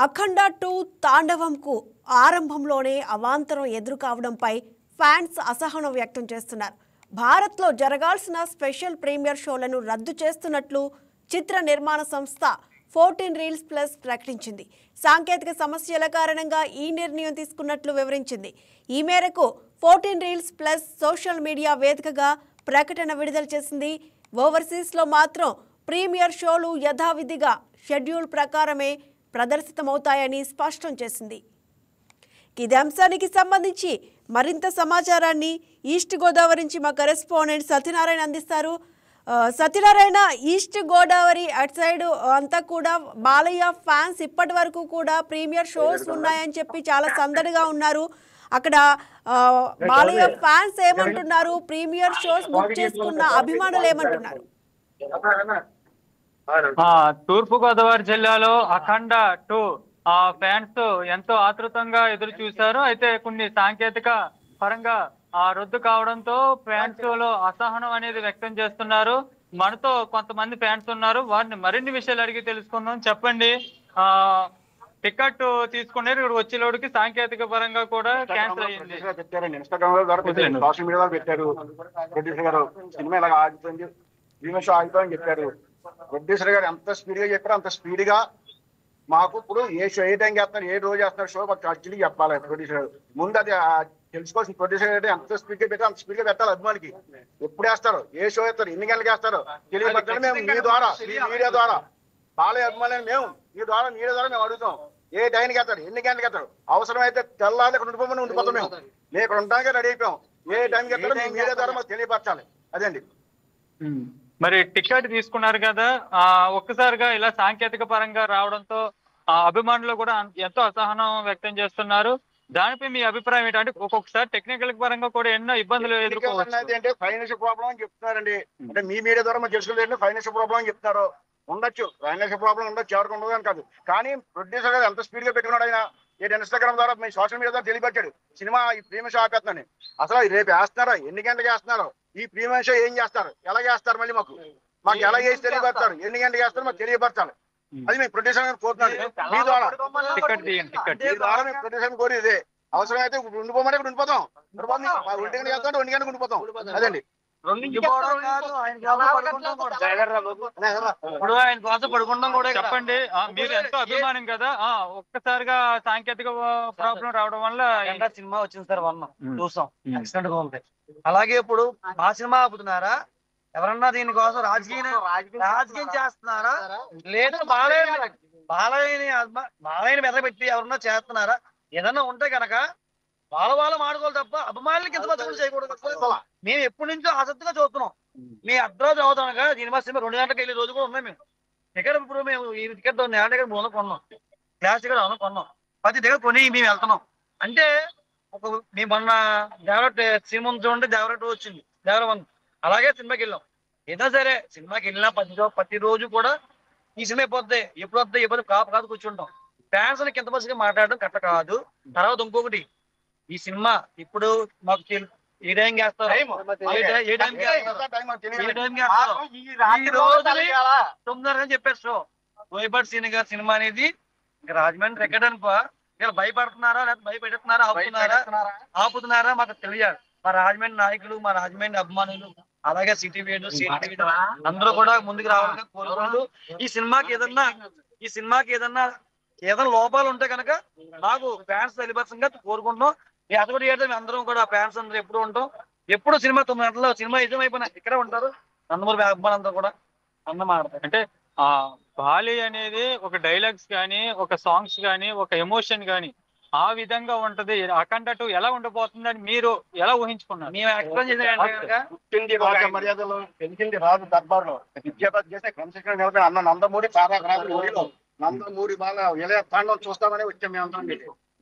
అఖండ 2 తాండవంకు ఆరంభంలోనే అవాంతరం ఎదురు కావడంపై ఫ్యాన్స్ అసహనం వ్యక్తం చేస్తున్నారు. భారత్లో జరగాల్సిన స్పెషల్ ప్రీమియర్ షోలను రద్దు చేస్తున్నట్లు చిత్ర నిర్మాణ సంస్థ 14 రీల్స్ ప్లస్ ప్రకటించింది. సాంకేతిక సమస్యల కారణంగా ఈ నిర్ణయం తీసుకున్నట్లు వివరించింది. ఈ మేరకు 14 రీల్స్ ప్లస్ సోషల్ మీడియా వేదికగా ప్రకటన విడుదల చేసింది. ఓవర్సీస్లో మాత్రం ప్రీమియర్ షోలు యథావిధిగా షెడ్యూల్ ప్రకారమే ప్రదర్శితమవుతాయని స్పష్టం చేసింది. ఇదే అంశానికి సంబంధించి మరింత సమాచారాన్ని ఈస్ట్ గోదావరి నుంచి మా కరెస్పాండెంట్ సత్యనారాయణ అందిస్తారు. సత్యనారాయణ, ఈస్ట్ గోదావరి అటు సైడ్ అంతా కూడా బాలయ్య ఫ్యాన్స్ ఇప్పటి వరకు కూడా ప్రీమియర్ షోస్ ఉన్నాయని చెప్పి చాలా సందడిగా ఉన్నారు. అక్కడ బాలయ్య ఫ్యాన్స్ ఏమంటున్నారు, ప్రీమియర్ షోస్ బుక్ చేసుకున్న అభిమానులు ఏమంటున్నారు? తూర్పు గోదావరి జిల్లాలో అఖండ 2 ఫ్యాన్స్ ఎంతో ఆతృతంగా ఎదురు చూశారు. అయితే కొన్ని సాంకేతిక పరంగా రద్దు కావడంతో ఫ్యాన్స్ లో అసహనం అనేది వ్యక్తం చేస్తున్నారు. మనతో కొంతమంది ఫ్యాన్స్ ఉన్నారు, వారిని మరిన్ని విషయాలు అడిగి తెలుసుకుందాం. చెప్పండి, టికెట్ తీసుకున్నారు, ఇక్కడ వచ్చేలోడికి సాంకేతిక పరంగా కూడా క్యాన్సిల్ అయ్యింది. ఇన్స్టాగ్రామ్ ద్వారా పెట్టారు, సోషల్ మీడియా పెట్టారు. ప్రొడ్యూసర్ గారు సినిమా ఇలా ఆగిపోయింది, ప్రీమియర్ షో ఆగిపోయింది చెప్పారు. ప్రొడ్యూసర్ గారు ఎంత స్పీడ్ గా చెప్పారు అంత స్పీడ్ గా మాకు ఇప్పుడు ఏ షో ఏ టైం చేస్తున్నారు, ఏ రోజు చేస్తున్నారు షో మాకు యాక్చువల్లీ చెప్పాలి. ప్రొడ్యూసర్ ముందు అది తెలుసుకోవాల్సిన ప్రొడ్యూసర్ గారు ఎంత స్పీడ్ గా పెట్టారు అంత స్పీడ్ గా పెట్టాలి. అభిమానికి ఎప్పుడు వేస్తారు, ఏ షో వేస్తారు, ఎన్ని గంటలకు వేస్తారు తెలియపరచండి. మేము మీ ద్వారా, మీడియా ద్వారా, బాలయ్య అభిమానులు మేము మీడియా ద్వారా మేము అడుగుతాం. ఏ టైంకి వేస్తారు, ఎన్ని గంటలకు వేస్తారు, అవసరమైతే తెల్లారి ఇక్కడ ఉండిపోమని ఉండిపోతాం. మేము ఇక్కడ ఉండడానికి రెడీ అయిపోయాం. ఏ టైంకి వేస్తారో మీ మీడియా ద్వారా మాకు తెలియపరచాలి. అదండి. మరి టికెట్ తీసుకున్నారు కదా, ఒక్కసారిగా ఇలా సాంకేతిక పరంగా రావడంతో అభిమానులు కూడా ఎంతో అసహనం వ్యక్తం చేస్తున్నారు. దానిపై మీ అభిప్రాయం ఏంటంటే ఒక్కొక్కసారి టెక్నికల్ పరంగా కూడా ఎన్నో ఇబ్బందులు ఎదుర్కోవచ్చు. అంటే ఫైనాన్షియల్ ప్రాబ్లం అని చెప్తున్నారండి. అంటే మీ మీడియా ద్వారా మాకు తెలుసుకోలేదు, ఫైనాన్షియల్ ప్రాబ్లం అని చెప్తున్నారు. ఉండొచ్చు, ఫైనాన్షియల్ ప్రాబ్లం ఉండొచ్చు, ఎవరికి ఉండదు అని కాదు. కానీ ప్రొడ్యూసర్ గారు ఎంత స్పీడ్ గా పెట్టుకున్నాడు. ఆయన ఇన్స్టాగ్రామ్ ద్వారా మీ సోషల్ మీడియా ద్వారా తెలియపరిచాడు సినిమా ఈ ప్రీమియర్ షో ఆపేస్తున్నాను. అసలు రేపు వేస్తున్నారా, ఎన్ని గంటలకు వేస్తున్నారు, ఈ ప్రీమియర్ షో ఏం చేస్తారు, ఎలా చేస్తారు, మళ్ళీ మాకు ఎలా చేసి తెలియపడతారు, ఎన్ని గంటలకు వేస్తారు మాకు తెలియపరచాలి. అది మేము ప్రొడ్యూసర్ గారు కోరుతున్నాను. మీ ద్వారా మేము ప్రొడ్యూసర్ కోరి ఇదే అవసరం అయితే ఉండిపోమని ఇక్కడ ఉండిపోతాం. 1 గంటకి వేస్తాం, 2 గంటలకు ఉండిపోతాం. అదండి. ఇప్పుడు ఆయన కోసం పడుకుంటాం కూడా. చెప్పండి, మీరు ఎంతో అభిమానం కదా, ఒక్కసారిగా సాంకేతిక ప్రాబ్లం రావడం వల్ల సినిమా వచ్చింది సార్, చూసాం, ఎక్సలెంట్ గా ఉంది. అలాగే ఇప్పుడు మా సినిమా ఆపుతున్నారా, ఎవరన్నా దీనికోసం రాజకీయం చేస్తున్నారా, లేదా బాలయ్యని మెదపెట్టి ఎవరన్నా చేస్తున్నారా? ఏదన్నా ఉంటే కనుక వాళ్ళు మాడుకోవాలి తప్ప అభిమానులకి ఎంత బతుకులు చేయకూడదు. మేము ఎప్పటి నుంచో ఆసక్తిగా చూస్తున్నాం. మీ అర్ధరాజు అవుతాం కదా, సినిమా 2 గంటలకు వెళ్ళే రోజు కూడా ఉన్నాయి. మేము టికెట్ ఇప్పుడు మేము ఈ టికెట్ దగ్గర మూలం కొన్నాం, క్లాస్ టికెట్ అవును కొన్నాం, ప్రతి దగ్గర కొని మేము వెళ్తున్నాం. అంటే మేము మొన్న దేవరట్ సినిమా చూడండి, దేవరట్ వచ్చింది, దేవరవన్, అలాగే సినిమాకి వెళ్ళాం. ఏదో సరే సినిమాకి వెళ్ళినా ప్రతి రోజు కూడా ఈ సినిమా అయిపోద్ది, ఎప్పుడు వద్దాయి ఎప్పుడు కాదు కూర్చుంటాం. ఫ్యాన్స్ కింద బస్సుగా మాట్లాడడం కరెక్ట్ కాదు. తర్వాత ఇంకొకటి, ఈ సినిమా ఇప్పుడు మాకు ఏ టైం చేస్తారు, 9:30 చెప్పారు షో. బోయపాటి సీన్ గారి సినిమా అనేది ఇంకా రాజమండ్రి రికార్డ్ అనుకో. వీళ్ళు భయపడుతున్నారా లేదా భయపెడుతున్నారా, ఆపుతున్నారా మాకు తెలియాలి. మా రాజమండ్రి నాయకులు, మా రాజమండ్రి అభిమానులు, అలాగే సిటీ వేడు అందరూ కూడా ముందుకు రావాలని కోరుకుంటూ ఈ సినిమాకి ఏదన్నా లోపాలు ఉంటే కనుక మాకు ఫ్యాన్స్ తెలియపరచంగా కోరుకుంటున్నాం. ఈ అతడు ఏదో మేము అందరం కూడా ఫ్యాన్స్ అందరూ ఎప్పుడు ఉంటాం. ఎప్పుడు సినిమా 9 గంటల్లో సినిమా నిజం అయిపోయినా ఇక్కడే ఉంటారు. నందమూరి అభిమానులందరూ కూడా అన్నమాట. అంటే బాలి అనేది ఒక డైలాగ్స్ కానీ, ఒక సాంగ్స్ కానీ, ఒక ఎమోషన్ కానీ ఆ విధంగా ఉంటది. అఖండ 2 ఎలా ఉండబోతుందని మీరు ఎలా ఊహించుకున్నారు? మేము ఎక్స్ప్లెయిన్ చేసేది మర్యాదలు పెంచింది రాజు దర్బార్లో విద్యాపతి చేస్తే క్రమశిక్షణ నిలబడి అన్న నందమూరి నందమూరి బాల విలయ తాండం చూస్తామని వచ్చాం. మేము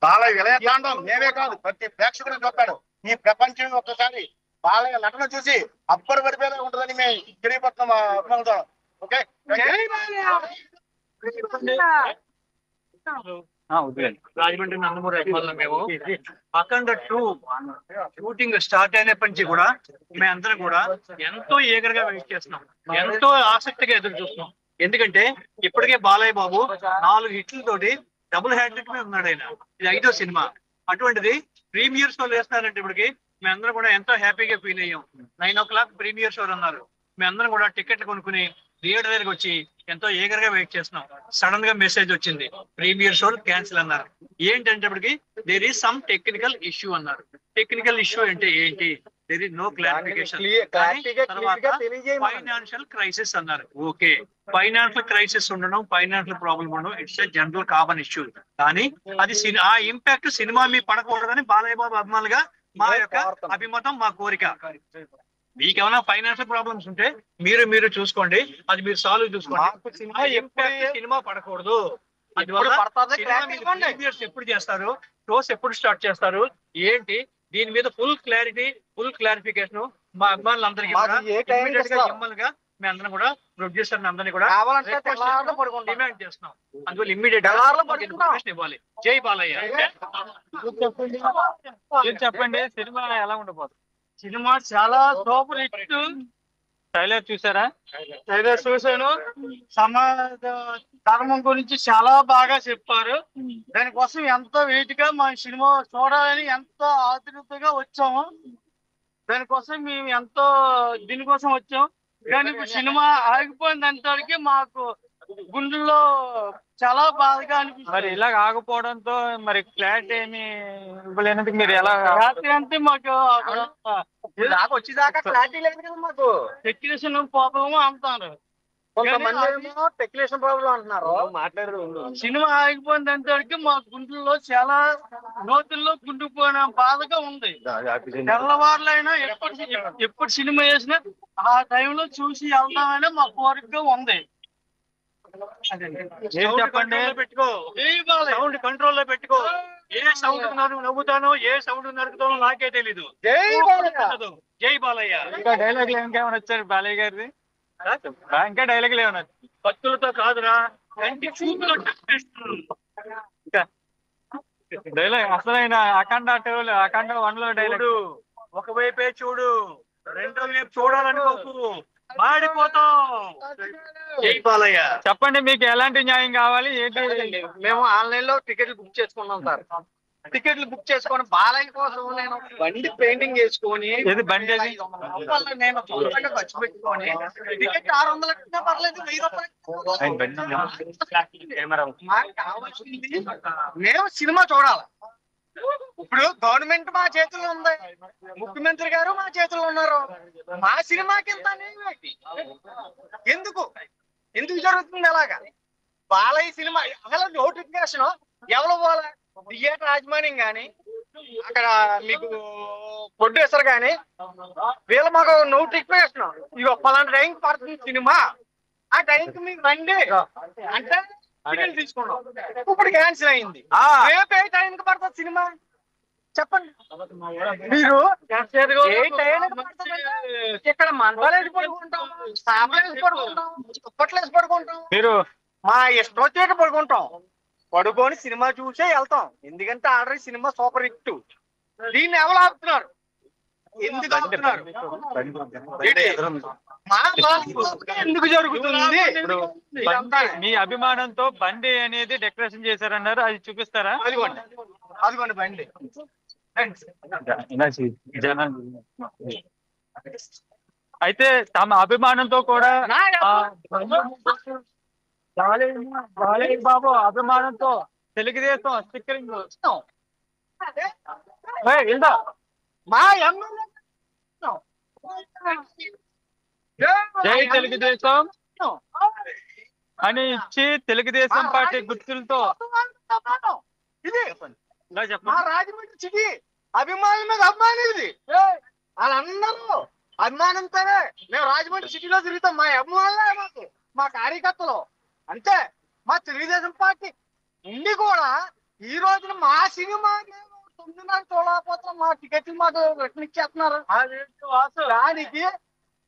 బాలయ్య విలయ తాండం మేమే కాదు, ప్రతి ప్రేక్షకుడు చెప్పాడు. ఈ ప్రపంచం ఒక్కసారి బాలయ్య నటన చూసి అబ్బరు పడిపోయేలా ఉంటుందని మేము తెలియపడుతున్నాం అభిమానులతో. ఓకే, రాజమండ్రి నందమూరి మేము అఖండ 2 షూటింగ్ స్టార్ట్ అయినప్పటి నుంచి కూడా మేమందరం కూడా ఎంతో ఈగర్ గా వెయిట్ చేస్తున్నాం, ఎంతో ఆసక్తిగా ఎదురు చూస్తున్నాం. ఎందుకంటే ఇప్పటికే బాలయ్య బాబు 4 హిట్లతోటి డబుల్ హ్యాట్రిక్ మీద ఉన్నాడు ఆయన. ఇది 5వ సినిమా. అటువంటిది ప్రీమియర్ షోలు వేస్తున్నారంటే ఇప్పటికి మేమందరం కూడా ఎంతో హ్యాపీగా ఫీల్ అయ్యాం. 9 o'clock ప్రీమియర్ షోలు అన్నారు. మేమందరం కూడా టికెట్లు కొనుక్కుని థియేటర్ దగ్గరికి వచ్చి ఎంతో ఈగర్ గా వెయిట్ చేస్తున్నాం. సడన్ గా మెసేజ్ వచ్చింది, ప్రీమియర్ షోలు క్యాన్సిల్ అన్నారు. ఏంటంటే there is some technical issue అన్నారు. టెక్నికల్ ఇష్యూ అంటే ఏంటి? There is no clarification. Financial crisis అన్నారు. ఓకే, ఫైనాన్షియల్ క్రైసిస్ ఉండడం, ఫైనాన్షియల్ ప్రాబ్లం ఉండడం, it's a general common issue. కానీ అది ఆ ఇంపాక్ట్ సినిమా మీ పడకూడదని బాలయ్య బాబు అభిమానులుగా మా యొక్క అభిమతం, మా కోరిక. మీకేమైనా ఫైనాన్షియల్ ప్రాబ్లమ్స్ ఉంటే మీరు చూసుకోండి, అది మీరు సాల్వ్ చూసుకోండి. సినిమా పడకూడదు. ఎప్పుడు చేస్తారు, షోస్ ఎప్పుడు స్టార్ట్ చేస్తారు, ఏంటి, దీని మీద ఫుల్ క్లారిటీ, ఫుల్ క్లారిఫికేషన్ మా అభిమానులందరికీ గా మేము అందరం కూడా ప్రొడ్యూసర్ అందరినీ కూడా డిమాండ్ చేస్తున్నాం. అందువల్ల ఇమ్మీడియట్ ఇవ్వాలి. జై బాలయ్య. చెప్పండి, సినిమా ఎలా ఉండబోతుంది? సినిమా చాలా సూపర్ హిట్. ట్రైలర్ చూసారా? ట్రైలర్ చూశాను. సమాజ ధర్మం గురించి చాలా బాగా చెప్పారు. దానికోసం ఎంతో వెయిట్ గా మా సినిమా చూడాలని ఎంతో ఆతృతగా వచ్చాము. దానికోసం మేము ఎంతో దీనికోసం వచ్చాం. కానీ ఇప్పుడు సినిమా ఆగిపోయిందంతవరకు మాకు గుండెల్లో చాలా బాధగా అనిపిస్తుంది. మరి ఇలా ఆగిపోవడంతో మరి క్లారిటీ ఏమి ఇవ్వలేనందుకు మీరు ఎలా? రాత్రి అంటే మాకు వచ్చేదాకా క్లారిటీ లేదు కదా మాకు. టెక్నీషియన్ ప్రాబ్లమ్ అంటున్నారు, టెక్నీషియన్ ప్రాబ్లం అంటున్నారు. మాట్లాడదు. సినిమా ఆగిపోయినంతవరకు మా గుండెల్లో చాలా లోతుల్లో గుండుకుపోయిన బాధగా ఉంది. తెల్లవారులైనా ఎప్పుడు సినిమా వేసినా ఆ టైంలో చూసి వెళ్దామని మా కోరికగా ఉంది. చెప్పండి, పెట్టుకో, సౌండ్ కంట్రోల్ లో పెట్టుకో. ఏ సౌండ్ నవ్వుతానో, ఏ సౌండ్ నరుకుతానో నాకే తెలీదు. జై బాలయ్య. ఇంకా డైలాగులు ఇంకేమైనా వచ్చారు బాలయ్య గారిది? ఇంకా డైలాగులు ఏమన్నా? భక్తులతో కాదురా, కంటి చూపులో డైలాగ్ అసలైన అఖండ 2, అఖండ 1 లో డైలాగ్. ఒకవైపే చూడు, రెండో వైపు చూడాలనుకోకు, మాడిపోతాం. జై బాలయ్య. చెప్పండి, మీకు ఎలాంటి న్యాయం కావాలి, ఏంటి? మేము ఆన్లైన్ లో టికెట్లు బుక్ చేసుకున్నాం సార్. టికెట్లు బుక్ చేసుకొని బాలయ్య కోసం నేను బండి పెయింటింగ్ చేసుకొని, ఏది బండి అది? నేను సొంతంగా ఖర్చు పెట్టుకొని టికెట్ 600 కట్టినా పర్లేదు, 1000 రూపాయలు. మాకు కావాల్సింది మేము సినిమా చూడాలి. ఇప్పుడు గవర్నమెంట్ మా చేతుల్లో ఉంది, ముఖ్యమంత్రి గారు మా చేతుల్లో ఉన్నారు. మా సినిమాకి ఎంత ఎందుకు ఎందుకు జరుగుతుంది అలాగా? బాలయ్య సినిమా అసలు నోటిఫికేషన్ ఎవరు పోలే, థియేటర్ యాజమాన్యం గాని, అక్కడ మీకు ప్రొడ్యూసర్ గాని, వీళ్ళు మాకు నోటిఫికేషన్ ఇక పలానా టైంకి పడుతుంది సినిమా, ఆ టైంకి మీకు రండి అంటే టికెట్ తీసుకున్నాం. ఇప్పుడు క్యాన్సిల్ అయింది. రేపు ఏ టైంకి పడుతుంది సినిమా చెప్పండి మీరు? ఏ టైంకి పడుతుంది? ఇక్కడ మండలేసి పడుకుంటాం, సాపలేసి పడుకుంటాం, దుప్పట్లేసి పడుకుంటాం, మీరు మా ఇష్టం వచ్చేట పడుకుంటాం. పడుకొని సినిమా చూసే వెళ్తాం. ఎందుకంటే ఆల్రెడీ సినిమా సూపర్ హిట్. దీన్ని ఎవరు ఆపుతున్నారు? ఎందుకు ఆపుతున్నారు? ఎందుకు జరుగుతుంది? మీ అభిమానంతో బండి అనేది డెకరేషన్ చేశారన్నారు, అది చూపిస్తారా? అదిగోండి, అదిగోండి బండి. అయితే తమ అభిమానంతో కూడా బాలయ్య బాబు అభిమానంతో తెలుగుదేశం స్టిక్కరింగ్ మా ఎమ్మెల్యే జై తెలుగుదేశం అని ఇచ్చి తెలుగుదేశం పార్టీ గుర్తులతో ఇది ఇలా మా చెప్పండి. రాజమండ్రి సిటీ అభిమానుల మీద అభిమానం ఇది. వాళ్ళందరూ అభిమానంతోనే మేము రాజమండ్రి సిటీలో తిరుగుతాం. మా అభిమానులే మాకు, మా కార్యకర్తలు అంతే. మా తెలుగుదేశం పార్టీ ఉండి కూడా ఈ రోజున మా సినిమా 9:30 చూడకపోతే మా టికెట్లు మాకు రిటర్న్ ఇచ్చేస్తున్నారు. దానికి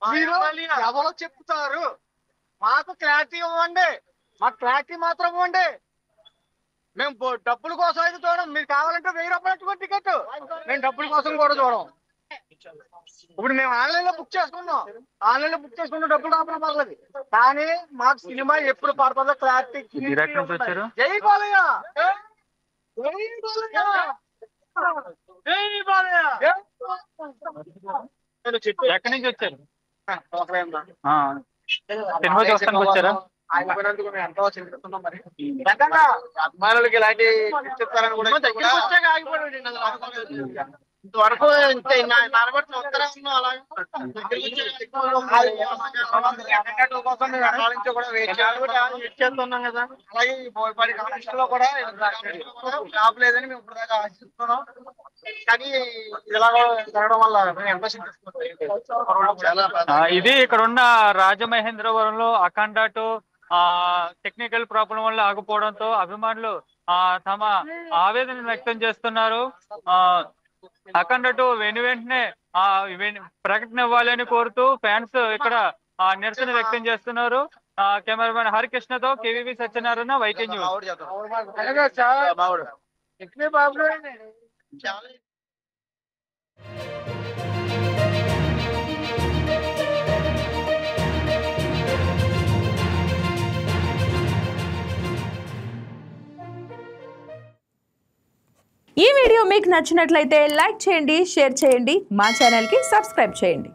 మీరు ఎవరో చెప్తారు? మాకు క్లారిటీ ఇవ్వండి, మాకు క్లారిటీ మాత్రం ఇవ్వండి. మేము డబ్బుల కోసం అయితే చూడం. మీరు కావాలంటే 1000 రూపాయలు టికెట్, మేము డబ్బుల కోసం కూడా చూడం. ఇప్పుడు మేము ఆన్లైన్ లో బుక్ చేసుకున్నాం, డబ్బులు రావడం పర్లేదు, కానీ మాకు సినిమా ఎప్పుడు పడుతుందో క్లారిటీ. వచ్చారు జై బాలయ్య, జై బాలయ్య, జై బాలయ్య. ఎక్కడి నుంచి వచ్చారు? సినిమా చూస్తానికి వచ్చారా? అయిపోయినందుకు మేము ఎంతో చింతిస్తున్నాం. మరి అభిమానులకి ఇలాంటి చెప్తారని కూడా ఇంతవరకు నలబట్టి వస్తారా ఉన్నాం. అలాగే చేస్తున్నాం కదా. అలాగే బోయపాటి కాంగ్రెస్ లో కూడా జాబ్ లేదని మేము ఇప్పుడు దాకా ఆశిస్తున్నాం. కానీ ఇలా జరగడం వల్ల మేము ఎంతో చింతిస్తున్నాం. ఇది ఇక్కడ ఉన్న రాజమహేంద్రవరంలో అఖండ 2 టెక్నికల్ ప్రాబ్లం వల్ల ఆగిపోవడంతో అభిమానులు తమ ఆవేదన వ్యక్తం చేస్తున్నారు. అఖండ 2 వెంటనే ప్రకటన ఇవ్వాలని కోరుతూ ఫ్యాన్స్ ఇక్కడ నిరసన వ్యక్తం చేస్తున్నారు. కెమెరామెన్ హరికృష్ణతో కేవీవి సత్యనారాయణ, వైకే న్యూస్. ఈ వీడియో మీకు నచ్చినట్లయితే లైక్ చేయండి, షేర్ చేయండి, మా ఛానల్కి సబ్స్క్రైబ్ చేయండి.